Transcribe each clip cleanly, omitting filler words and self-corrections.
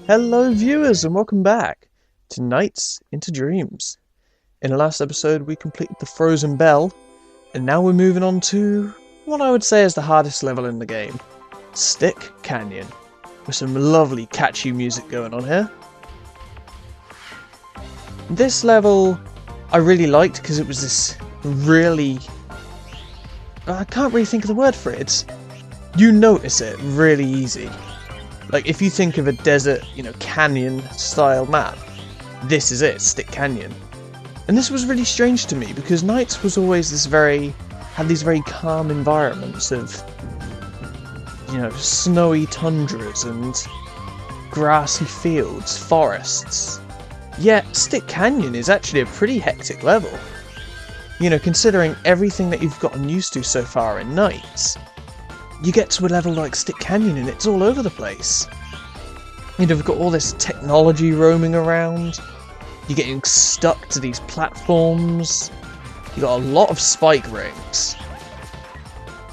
Hello viewers and welcome back to Nights into Dreams. In the last episode we completed the Frozen Bell, and now we're moving on to what I would say is the hardest level in the game, Stick Canyon, with some lovely catchy music going on here. This level I really liked because it was this really... I can't really think of the word for it. You notice it really easy. Like, if you think of a desert, canyon-style map, this is it, Stick Canyon. And this was really strange to me, because Nights was always had these very calm environments of, snowy tundras and grassy fields, forests. Yet, Stick Canyon is actually a pretty hectic level. Considering everything that you've gotten used to so far in Nights. You get to a level like Stick Canyon and it's all over the place. We've got all this technology roaming around. You're getting stuck to these platforms. You got a lot of spike rings.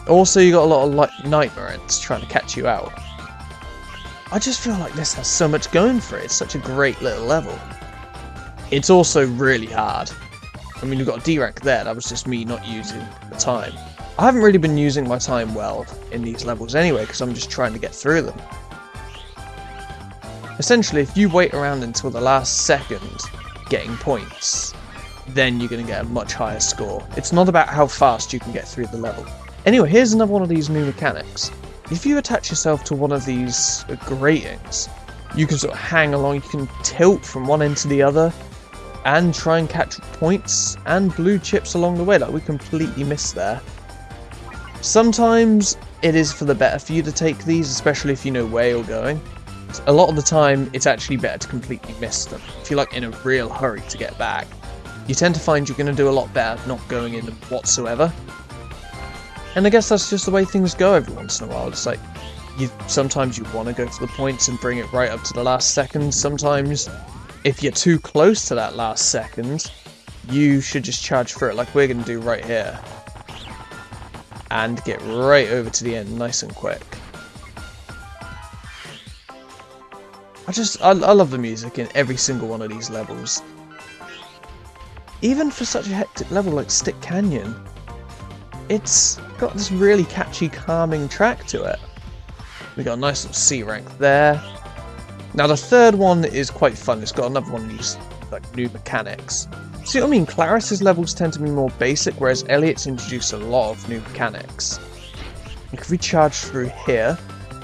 Also, you got a lot of nightmare ants trying to catch you out. I just feel like this has so much going for it. It's such a great little level. It's also really hard. I mean, we've got a D rank there. That was just me not using the time. I haven't really been using my time well in these levels anyway, because I'm just trying to get through them. Essentially, if you wait around until the last second getting points, then you're going to get a much higher score. It's not about how fast you can get through the level. Anyway, here's another one of these new mechanics. If you attach yourself to one of these gratings, you can sort of hang along, you can tilt from one end to the other, and try and catch points and blue chips along the way. Like, we completely missed there. Sometimes it is for the better for you to take these, especially if you know where you're going. A lot of the time, it's actually better to completely miss them. If you're in a real hurry to get back, you tend to find you're going to do a lot better not going in them whatsoever. And I guess that's just the way things go every once in a while. It's like, sometimes you want to go for the points and bring it right up to the last second. Sometimes, if you're too close to that last second, you should just charge for it like we're going to do right here. And get right over to the end nice and quick. I love the music in every single one of these levels. Even for such a hectic level like Stick Canyon, it's got this really catchy, calming track to it. We got a nice little C rank there. Now the third one is quite fun. It's got another one of these new mechanics. See what I mean? Claris's levels tend to be more basic, whereas Elliot's introduced a lot of new mechanics. If we charge through here,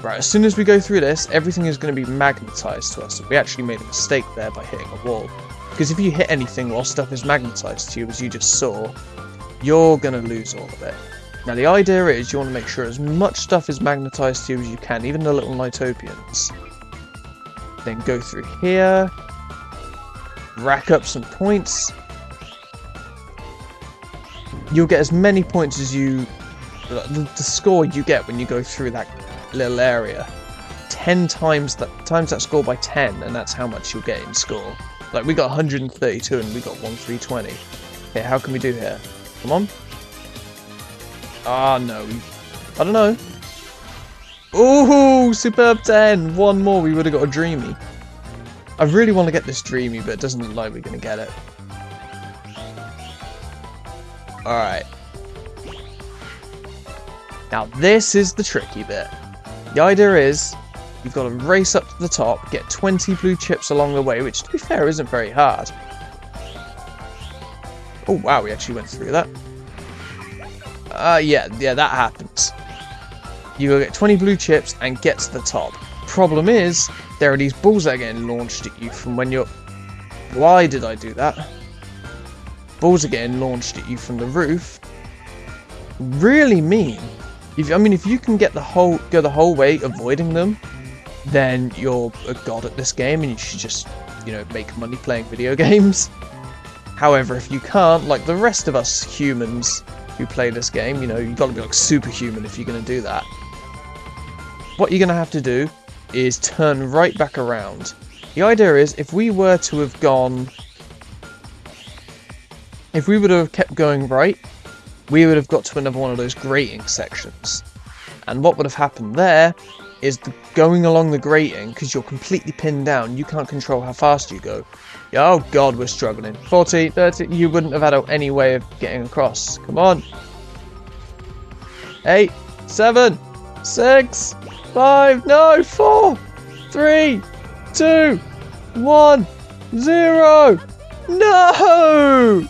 right, as soon as we go through this, everything is going to be magnetized to us. We actually made a mistake there by hitting a wall. Because if you hit anything while stuff is magnetized to you, as you just saw, you're going to lose all of it. Now the idea is you want to make sure as much stuff is magnetized to you as you can, even the little Nightopians. Then go through here, rack up some points. You'll get as many points as the score you get when you go through that little area. 10 times that score by 10, and that's how much you'll get in score. Like, we got 132 and we got 320. Okay, how can we do here? Come on. Ah, no. I don't know. Ooh, superb 10. One more, we would have got a Dreamy. I really want to get this Dreamy, but it doesn't look like we're going to get it. Alright. Now this is the tricky bit. The idea is, you've got to race up to the top, get 20 blue chips along the way, which to be fair isn't very hard. Oh wow, we actually went through that. Yeah, that happens. You go get 20 blue chips and get to the top. Problem is, there are these balls that are getting launched at you from when you're... Why did I do that? Balls are getting launched at you from the roof. Really mean. If you can go the whole way avoiding them, then you're a god at this game and you should just, make money playing video games. However, if you can't, like the rest of us humans who play this game, you've got to be superhuman if you're going to do that. What you're going to have to do is turn right back around. The idea is, if we would have kept going right, we would have got to another one of those grating sections. And what would have happened there is going along the grating because you're completely pinned down. You can't control how fast you go. Oh god, we're struggling. 40, 30, you wouldn't have had any way of getting across. Come on. 8, 7, 6, 5, no, 4, 3, 2, 1, 0. No!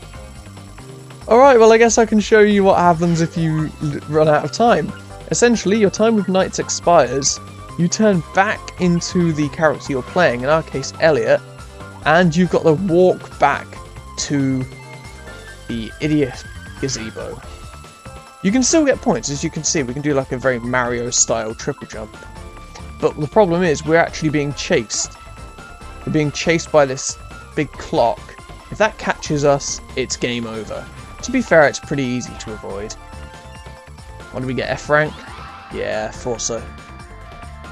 Alright, well I guess I can show you what happens if you run out of time. Essentially, your time with NiGHTS expires, you turn back into the character you're playing, in our case Elliot, and you've got to walk back to the idiot gazebo. You can still get points, as you can see, we can do like a very Mario style triple jump. But the problem is, we're actually being chased. We're being chased by this big clock. If that catches us, it's game over. To be fair, it's pretty easy to avoid. What did we get, F rank? Yeah, thought so.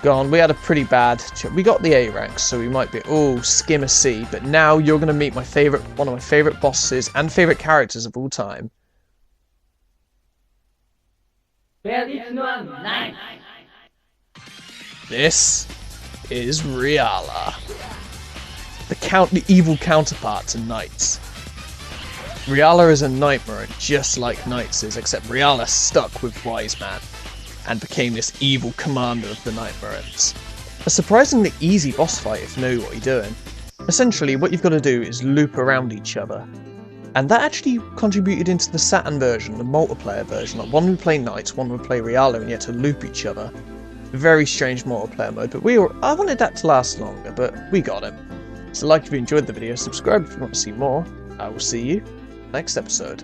Gone. We had a pretty bad... We got the A rank, so we might be... Oh, skim a C. But now you're going to meet my favourite, one of my favourite bosses and favourite characters of all time. This is Reala. The evil counterpart to NiGHTS. Reala is a nightmare, just like NiGHTS is, except Reala stuck with Wise Man and became this evil commander of the Nightmares. A surprisingly easy boss fight if you know what you're doing. Essentially, what you've got to do is loop around each other. And that actually contributed into the Saturn version, the multiplayer version. Like one would play NiGHTS, one would play Reala, and you had to loop each other. Very strange multiplayer mode, but I wanted that to last longer, but we got it. So like if you enjoyed the video, subscribe if you want to see more. I will see you next episode.